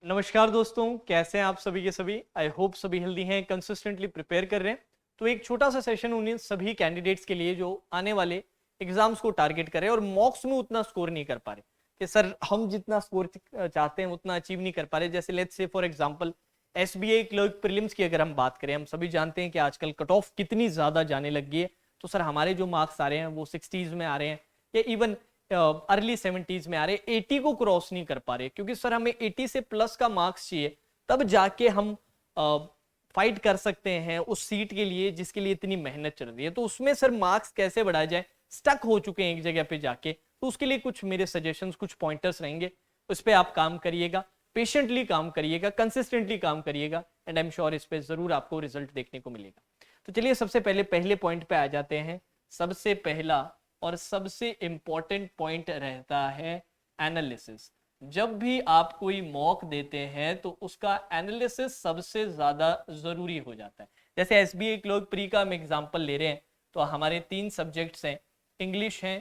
नमस्कार दोस्तों, कैसे हैं आप सभी के सभी। आई होप सभी हेल्दी हैं, कंसिस्टेंटली प्रिपेयर कर रहे हैं। तो एक छोटा सा सेशन उन्हीं सभी कैंडिडेट्स के लिए जो आने वाले एग्जाम्स को टारगेट कर रहे हैं और मॉक्स में उतना स्कोर नहीं कर पा रहे कि सर हम जितना स्कोर चाहते हैं उतना अचीव नहीं कर पा रहे। जैसे let's say for example SBI clerk prelims की अगर हम बात करें, हम सभी जानते हैं कि आजकल कट ऑफ कितनी ज्यादा जाने लग गई है। तो सर हमारे जो मार्क्स आ रहे हैं वो 60s में आ रहे हैं या इवन अर्ली 70s में आ रहे, 80 को क्रॉस नहीं कर पा रहे, क्योंकि सर हमें 80 से प्लस का मार्क्स चाहिए, तब जाके हम फाइट कर सकते हैं उस सीट के लिए जिसके लिए इतनी मेहनत चल रही है। तो उसमें सर मार्क्स कैसे बढ़ाया जाए, स्टक हो चुके हैं एक जगह पे जाके। तो उसके लिए कुछ मेरे सजेशंस, कुछ पॉइंटर्स रहेंगे, उस पर आप काम करिएगा, पेशेंटली काम करिएगा, कंसिस्टेंटली काम करिएगा, एंड आई एम श्योर इस पे जरूर आपको रिजल्ट देखने को मिलेगा। तो चलिए सबसे पहले पॉइंट पे आ जाते हैं। सबसे पहला और सबसे इंपॉर्टेंट पॉइंट रहता है एनालिसिस। जब भी आप कोई मॉक देते हैं तो उसका एनालिसिस सबसे ज्यादा जरूरी हो जाता है। जैसे एसबीआई क्लर्क प्री का हम एग्जांपल ले रहे हैं, तो हमारे 3 सब्जेक्ट्स हैं, इंग्लिश है,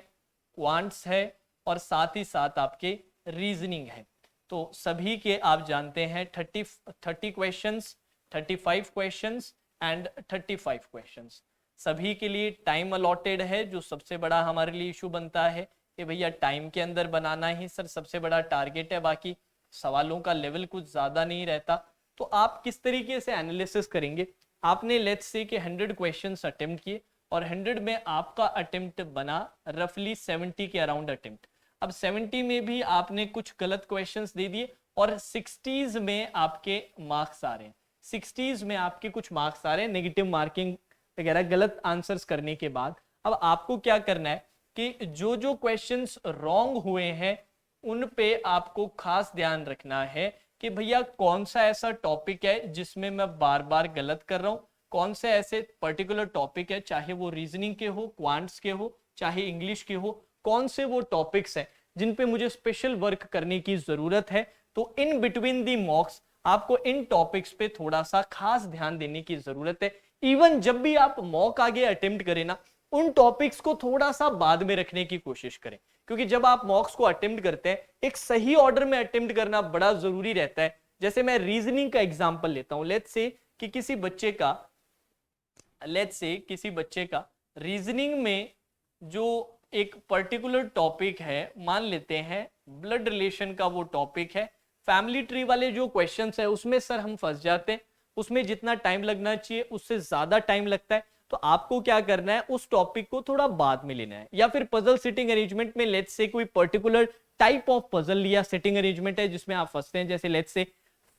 क्वांट्स है और साथ ही साथ आपके रीजनिंग है। तो सभी के आप जानते हैं 30 क्वेश्चंस, 35 क्वेश्चंस एंड 35 क्वेश्चंस। सभी के लिए टाइम अलॉटेड है, जो सबसे बड़ा हमारे लिए इशू बनता है कि भैया टाइम के अंदर बनाना ही सर सबसे बड़ा टारगेट है, बाकी सवालों का लेवल कुछ ज्यादा नहीं रहता। तो आप किस तरीके से एनालिसिस करेंगे। आपने लेट्स से कि 100 क्वेश्चंस अटेम्प्ट किए और 100 में आपका अटेम्प्ट बना रफली 70 के अराउंड अटेम्प्ट। अब 70 में भी आपने कुछ गलत क्वेश्चंस दे दिए और 60s में आपके मार्क्स आ रहे हैं, 60s में आपके कुछ मार्क्स आ रहे हैं नेगेटिव मार्किंग वगैरह गलत आंसर्स करने के बाद। अब आपको क्या करना है कि जो जो क्वेश्चंस रॉन्ग हुए हैं उन पे आपको खास ध्यान रखना है कि भैया कौन सा ऐसा टॉपिक है जिसमें मैं बार बार गलत कर रहा हूं, कौन से ऐसे पर्टिकुलर टॉपिक है, चाहे वो रीजनिंग के हो, क्वांट्स के हो, चाहे इंग्लिश के हो, कौन से वो टॉपिक्स हैं जिन पे मुझे स्पेशल वर्क करने की जरूरत है। तो इन बिटवीन दी मॉक्स आपको इन टॉपिक्स पे थोड़ा सा खास ध्यान देने की जरूरत है। इवन जब भी आप मॉक आगे अटेम्प्ट करें ना, उन टॉपिक्स को थोड़ा सा बाद में रखने की कोशिश करें, क्योंकि जब आप मॉक्स को अटेम्प्ट करते हैं एक सही ऑर्डर में अटेम्प्ट करना बड़ा जरूरी रहता है। जैसे मैं रीजनिंग का एग्जांपल लेता हूं, लेट्स से कि किसी बच्चे का रीजनिंग में जो एक पर्टिकुलर टॉपिक है, मान लेते हैं ब्लड रिलेशन का वो टॉपिक है, फैमिली ट्री वाले जो क्वेश्चंस है उसमें सर हम फंस जाते हैं, उसमें जितना टाइम लगना चाहिए उससे ज्यादा टाइम लगता है। तो आपको क्या करना है, उस टॉपिक को थोड़ा बाद में लेना है। या फिर पजल सिटिंग अरेंजमेंट में लेट्स से कोई पर्टिकुलर टाइप ऑफ पजल लिया, सिटिंग अरेंजमेंट है जिसमें आप फंसते हैं, जैसे let's say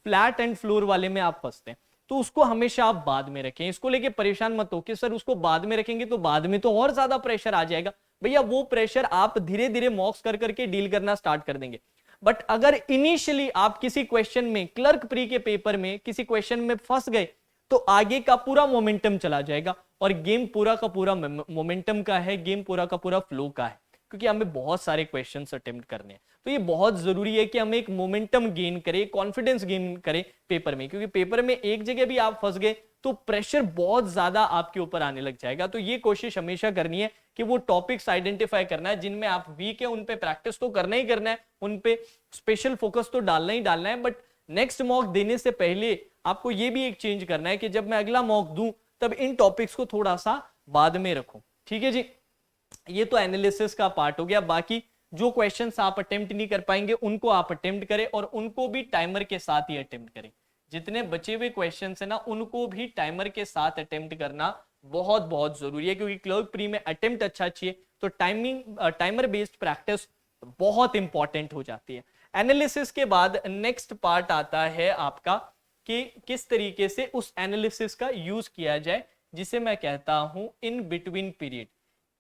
flat and floor वाले में आप फंसते हैं, तो उसको हमेशा आप बाद में रखें। इसको लेके परेशान मत हो कि सर उसको बाद में रखेंगे तो बाद में तो और ज्यादा प्रेशर आ जाएगा। भैया वो प्रेशर आप धीरे धीरे मॉक्स कर करके डील करना स्टार्ट कर देंगे। बट अगर इनिशियली आप किसी क्वेश्चन में, क्लर्क प्री के पेपर में किसी क्वेश्चन में फंस गए, तो आगे का पूरा मोमेंटम चला जाएगा और गेम पूरा का पूरा मोमेंटम का है, गेम पूरा का पूरा फ्लो का है, क्योंकि हमें बहुत सारे क्वेश्चंस अटेम्प्ट करने हैं। तो ये बहुत जरूरी है कि हम एक मोमेंटम गेन करें, कॉन्फिडेंस गेन करें पेपर में, क्योंकि पेपर में एक जगह भी आप फंस गए तो प्रेशर बहुत ज्यादा आपके ऊपर आने लग जाएगा। तो ये कोशिश हमेशा करनी है कि वो टॉपिक्स आइडेंटिफाई करना है जिनमें आप वीक है, उन पे प्रैक्टिस तो करना ही करना है, उन पे स्पेशल फोकस तो डालना ही डालना है। बट नेक्स्ट मॉक देने से पहले आपको ये भी एक चेंज करना है कि जब मैं अगला मॉक दूं तब इन टॉपिक्स को थोड़ा सा बाद में रखूं। ठीक है जी, ये तो एनालिसिस का पार्ट हो गया। बाकी जो क्वेश्चंस आप अटेम्प्ट नहीं कर पाएंगे उनको आप अटेम्प्ट करें और उनको भी टाइमर के साथ ही अटेम्प्ट करें। जितने बचे हुए क्वेश्चंस है ना उनको भी टाइमर के साथ अटेम्प्ट करना बहुत बहुत जरूरी है, क्योंकि क्लर्क प्री में अटेम्प्ट अच्छा चाहिए तो टाइमर बेस्ड प्रैक्टिस बहुत इंपॉर्टेंट हो जाती है। एनालिसिस के बाद नेक्स्ट पार्ट आता है आपका कि किस तरीके से उस एनालिसिस का यूज किया जाए, जिसे मैं कहता हूं इन बिटवीन पीरियड।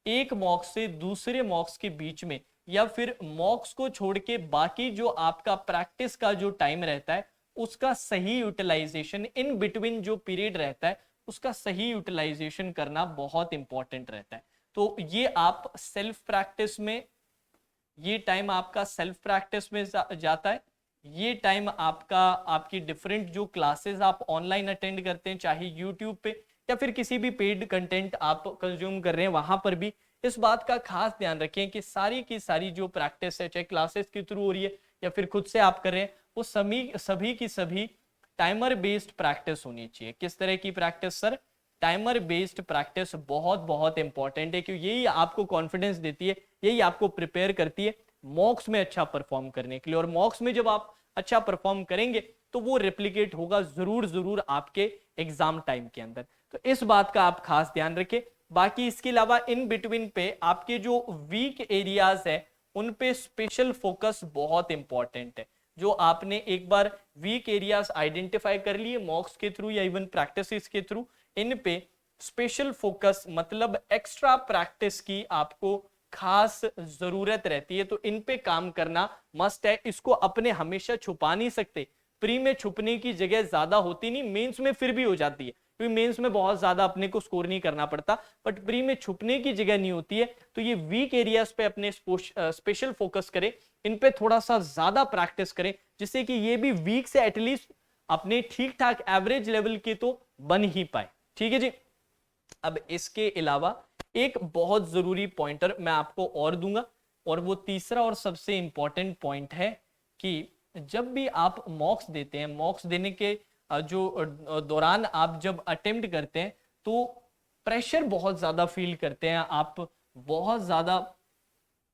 एक मॉक्स से दूसरे मॉक्स के बीच में या फिर मॉक्स को छोड़ के बाकी जो आपका प्रैक्टिस का जो टाइम रहता है उसका सही यूटिलाइजेशन, इन बिटवीन जो पीरियड रहता है उसका सही यूटिलाइजेशन करना बहुत इंपॉर्टेंट रहता है। तो ये आप सेल्फ प्रैक्टिस में, ये टाइम आपका सेल्फ प्रैक्टिस में जाता है, ये टाइम आपका आपकी डिफरेंट जो क्लासेस आप ऑनलाइन अटेंड करते हैं, चाहे यूट्यूब पे या फिर किसी भी पेड कंटेंट आप कंज्यूम कर रहे हैं वहां पर भी इस बात का खास ध्यान रखें कि सारी की सारी जो प्रैक्टिस है, चाहे क्लासेस के थ्रू हो रही है या फिर खुद से आप कर रहे हैं, वो सभी सभी की सभी टाइमर बेस्ड प्रैक्टिस होनी चाहिए। किस तरह की practice sir? Timer based practice बहुत बहुत इंपॉर्टेंट है, क्योंकि यही आपको कॉन्फिडेंस देती है, यही आपको प्रिपेयर करती है मॉक्स में अच्छा परफॉर्म करने के लिए। और मॉक्स में जब आप अच्छा परफॉर्म करेंगे तो वो रेप्लिकेट होगा जरूर जरूर आपके एग्जाम टाइम के अंदर। तो इस बात का आप खास ध्यान रखें। बाकी इसके अलावा इन बिटवीन पे आपके जो वीक एरियाज है उन पे स्पेशल फोकस बहुत इंपॉर्टेंट है। जो आपने एक बार वीक एरियाज आइडेंटिफाई कर लिए मॉक्स के थ्रू या इवन प्रैक्टिस के थ्रू, इन पे स्पेशल फोकस मतलब एक्स्ट्रा प्रैक्टिस की आपको खास जरूरत रहती है। तो इन पे काम करना मस्ट है। इसको अपने हमेशा छुपा नहीं सकते। प्री में छुपने की जगह ज्यादा होती नहीं, मेंस में फिर भी हो जाती है, क्योंकि मेंस में बहुत ज्यादा अपने को स्कोर नहीं करना पड़ता, बट प्री में छुपने की जगह नहीं होती है। तो ये वीक एरियाज पे अपने स्पेशल फोकस करें, इन पे थोड़ा सा ज्यादा प्रैक्टिस करें, जिससे कि ये भी वीक से एटलीस्ट अपने ठीक ठाक एवरेज लेवल के तो बन ही पाए। ठीक है जी। अब इसके अलावा एक बहुत जरूरी पॉइंटर मैं आपको और दूंगा, और वो तीसरा और सबसे इंपॉर्टेंट पॉइंट है कि जब भी आप मॉक्स देते हैं, मॉक्स देने के जो दौरान आप जब अटेम्प्ट करते हैं तो प्रेशर बहुत ज्यादा फील करते हैं आप, बहुत ज्यादा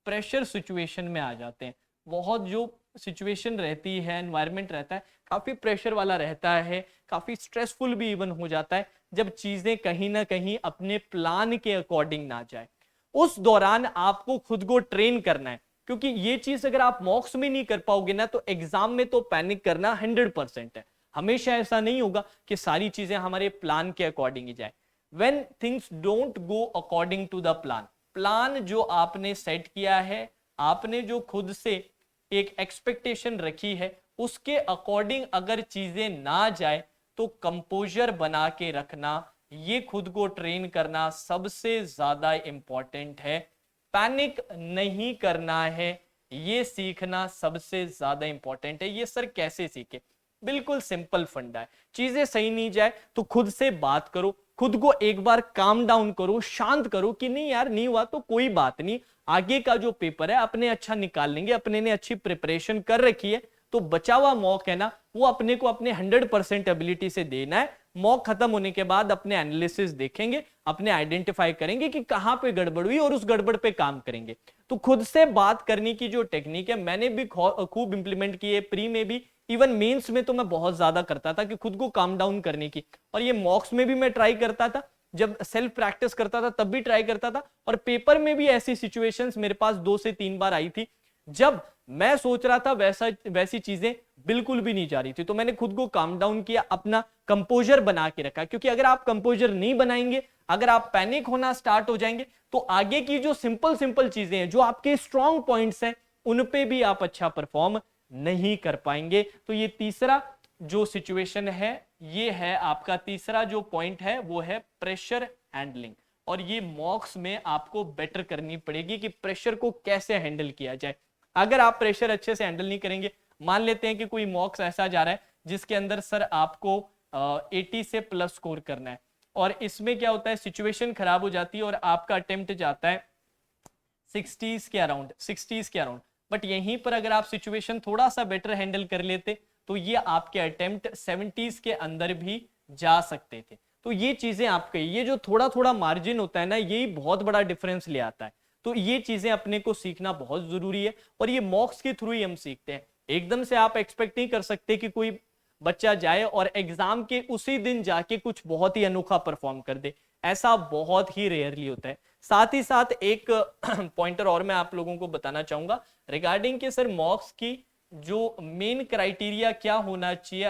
प्रेशर सिचुएशन में आ जाते हैं। बहुत जो सिचुएशन रहती है, एनवायरनमेंट रहता है, काफी प्रेशर वाला रहता है, काफी स्ट्रेसफुल भी इवन हो जाता है जब चीजें कहीं ना कहीं अपने प्लान के अकॉर्डिंग ना जाए। उस दौरान आपको खुद को ट्रेन करना है, क्योंकि ये चीज अगर आप मॉक्स में नहीं कर पाओगे ना तो एग्जाम में तो पैनिक करना 100% है। हमेशा ऐसा नहीं होगा कि सारी चीजें हमारे प्लान के अकॉर्डिंग ही जाए। When things don't go according to the plan, plan जो आपने सेट किया है, आपने जो खुद से एक एक्सपेक्टेशन रखी है, उसके अकॉर्डिंग अगर चीजें ना जाए तो कंपोजर बना के रखना, ये खुद को ट्रेन करना सबसे ज्यादा इंपॉर्टेंट है। पैनिक नहीं करना है, ये सीखना सबसे ज्यादा इंपॉर्टेंट है। ये सर कैसे सीखे? बिल्कुल सिंपल फंडा है। चीजें सही नहीं जाए तो खुद से बात करो, खुद को एक बार काम डाउन करो, शांत करो कि नहीं यार नहीं हुआ तो कोई बात नहीं, आगे का जो पेपर है अपने अच्छा निकाल लेंगे, अपने ने अच्छी प्रिपरेशन कर रखी है, तो बचा हुआ मॉक है ना वो अपने को अपने 100% एबिलिटी से देना है। मॉक खत्म होने के बाद अपने एनालिसिस देखेंगे, अपने आइडेंटिफाई करेंगे कि कहां पे गड़बड़ हुई और उस गड़बड़ पे काम करेंगे। तो खुद से बात करने की जो टेक्निक है मैंने भी खूब इंप्लीमेंट की है, प्री में भी, इवन मेंस में तो मैं बहुत ज्यादा करता था कि खुद को काम डाउन करने की, और ये मॉक्स में भी मैं ट्राई करता था, जब सेल्फ प्रैक्टिस करता था तब भी ट्राई करता था, और पेपर में भी ऐसी सिचुएशंस मेरे पास 2 से 3 बार आई थी जब मैं सोच रहा था वैसी चीजें बिल्कुल भी नहीं जा रही थी। तो मैंने खुद को काम डाउन किया, अपना कंपोजर बना के रखा, क्योंकि अगर आप कंपोजर नहीं बनाएंगे, अगर आप पैनिक होना स्टार्ट हो जाएंगे तो आगे की जो सिंपल सिंपल चीजें हैं, जो आपके स्ट्रॉन्ग पॉइंट्स हैं, उन पे भी आप अच्छा परफॉर्म नहीं कर पाएंगे। तो ये तीसरा जो सिचुएशन है, ये है आपका तीसरा जो पॉइंट है, वो है प्रेशर हैंडलिंग। और ये मॉक्स में आपको बेटर करनी पड़ेगी कि प्रेशर को कैसे हैंडल किया जाए। अगर आप प्रेशर अच्छे से हैंडल नहीं करेंगे, मान लेते हैं कि कोई मॉक्स ऐसा जा रहा है जिसके अंदर सर आपको 80 से प्लस स्कोर करना है, और इसमें क्या होता है, सिचुएशन खराब हो जाती है और आपका अटेम्प्ट जाता है 60s के अराउंड। बट यहीं पर अगर आप सिचुएशन थोड़ा सा बेटर हैंडल कर लेते तो ये आपके अटेम्प्ट 70s के अंदर भी जा सकते थे। तो ये चीजें आपके, ये जो थोड़ा थोड़ा मार्जिन होता है ना, यही बहुत बड़ा डिफरेंस ले आता है। तो ये चीजें अपने को सीखना बहुत जरूरी है, और ये मॉक्स के थ्रू ही हम सीखते हैं। एकदम से आप एक्सपेक्ट नहीं कर सकते कि कोई बच्चा जाए और एग्जाम के उसी दिन जाके कुछ बहुत ही अनोखा परफॉर्म कर दे, ऐसा बहुत ही रेयरली होता है। साथ ही साथ एक पॉइंटर और मैं आप लोगों को बताना चाहूंगा रिगार्डिंग के सर मॉक्स की जो मेन क्राइटेरिया क्या होना चाहिए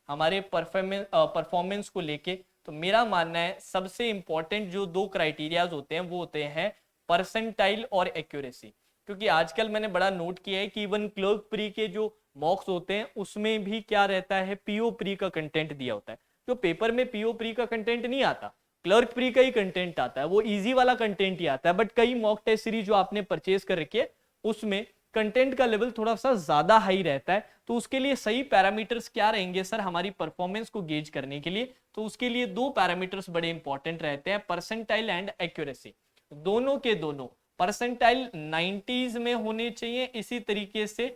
हमारे परफॉर्मेंस को लेके। तो मेरा मानना है सबसे इंपॉर्टेंट जो 2 क्राइटेरियाज होते हैं वो होते हैं परसेंटाइल और एक्यूरेसी। क्योंकि आजकल मैंने बड़ा नोट किया है कि इवन क्लर्क प्री के जो मॉक्स होते हैं उसमें भी क्या रहता है, पीओ प्री का कंटेंट दिया होता है। जो पेपर में पीओ प्री का कंटेंट नहीं आता, क्लर्क प्री का ही कंटेंट आता है, वो इजी वाला कंटेंट ही आता है। बट कई मॉक टेस्ट सीरीज जो आपने परचेज कर रखी है उसमें कंटेंट का लेवल थोड़ा सा ज्यादा हाई रहता है। तो उसके लिए सही पैरामीटर्स क्या रहेंगे सर हमारी परफॉर्मेंस को गेज करने के लिए? तो उसके लिए 2 पैरामीटर्स बड़े इंपॉर्टेंट रहते हैं, परसेंटाइल एंड एक्यूरेसी। दोनों के दोनों परसेंटाइल 90s में होने चाहिए, इसी तरीके से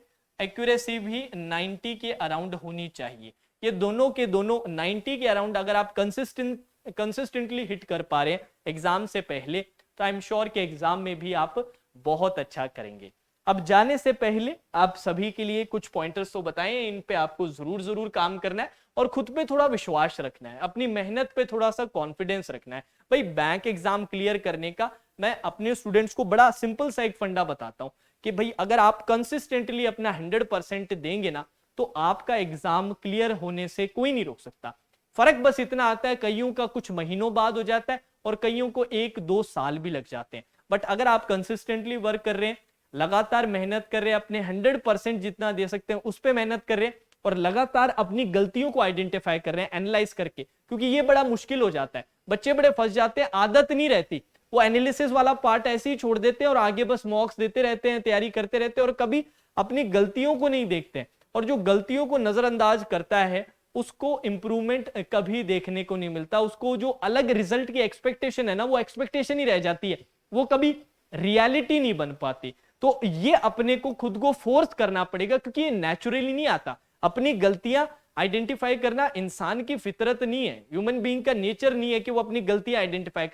एक्यूरेसी भी 90 के अराउंड होनी चाहिए। ये दोनों के दोनों 90 के अराउंड अगर आप कंसिस्टेंटली हिट कर पा रहे हैं एग्जाम से पहले, तो आई एम श्योर कि एग्जाम में भी आप बहुत अच्छा करेंगे। अब जाने से पहले आप सभी के लिए कुछ पॉइंटर्स तो बताएं, इन पे आपको जरूर काम करना है और खुद पे थोड़ा विश्वास रखना है, अपनी मेहनत पे थोड़ा सा कॉन्फिडेंस रखना है। भाई बैंक एग्जाम क्लियर करने का मैं अपने स्टूडेंट्स को बड़ा सिंपल सा एक फंडा बताता हूं कि भाई अगर आप कंसिस्टेंटली अपना 100% देंगे ना, तो आपका एग्जाम क्लियर होने से कोई नहीं रोक सकता। फर्क बस इतना आता है, कईयों का कुछ महीनों बाद हो जाता है और कईयों को 1-2 साल भी लग जाते हैं। बट अगर आप कंसिस्टेंटली वर्क कर रहे हैं, लगातार मेहनत कर रहे हैं, अपने 100% जितना दे सकते हैं उस पर मेहनत कर रहे हैं और लगातार अपनी गलतियों को आइडेंटिफाई कर रहे हैं एनालाइज करके, क्योंकि ये बड़ा मुश्किल हो जाता है, बच्चे बड़े फंस जाते हैं, आदत नहीं रहती, वो एनालिसिस वाला पार्ट ऐसे ही छोड़ देते हैं और आगे बस मॉक्स देते रहते हैं, तैयारी करते रहते हैं और कभी अपनी गलतियों को नहीं देखते हैं। और जो गलतियों को नजरअंदाज करता है उसको इंप्रूवमेंट कभी देखने को नहीं मिलता, उसको जो अलग रिजल्ट की एक्सपेक्टेशन है ना, वो एक्सपेक्टेशन ही रह जाती है, वो कभी रियलिटी नहीं बन पाती। तो ये अपने को खुद को फोर्स करना पड़ेगा, क्योंकि ये नेचुरली नहीं आता। अपनी गलतियां आइडेंटिफाई करना इंसान की फितरत नहीं है, ह्यूमन बीइंग का नेचर नहीं है कि वो अपनी गलतियां आइडेंटिफाई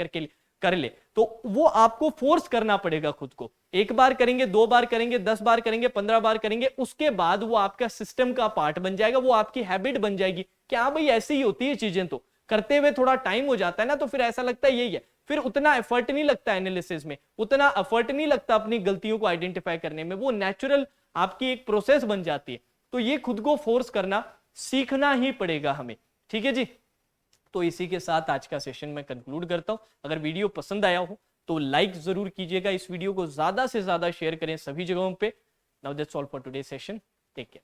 कर ले, तो वो आपको फोर्स करना पड़ेगा खुद को। एक बार करेंगे, 2 बार करेंगे, 10 बार करेंगे, 15 बार करेंगे, उसके बाद वो आपका सिस्टम का पार्ट बन जाएगा, वो आपकी हैबिट बन जाएगी कि हाँ भाई ऐसे ही होती है चीजें। तो करते हुए थोड़ा टाइम हो जाता है ना, तो फिर ऐसा लगता है यही है, फिर उतना एफर्ट नहीं लगता एनालिसिस में, उतना एफर्ट नहीं लगता अपनी गलतियों को आइडेंटिफाई करने में, वो नेचुरल आपकी एक प्रोसेस बन जाती है। तो ये खुद को फोर्स करना सीखना ही पड़ेगा हमें, ठीक है जी। तो इसी के साथ आज का सेशन मैं कंक्लूड करता हूं। अगर वीडियो पसंद आया हो तो लाइक जरूर कीजिएगा, इस वीडियो को ज्यादा से ज्यादा शेयर करें सभी जगहों पे। Now that's all for today session, take care.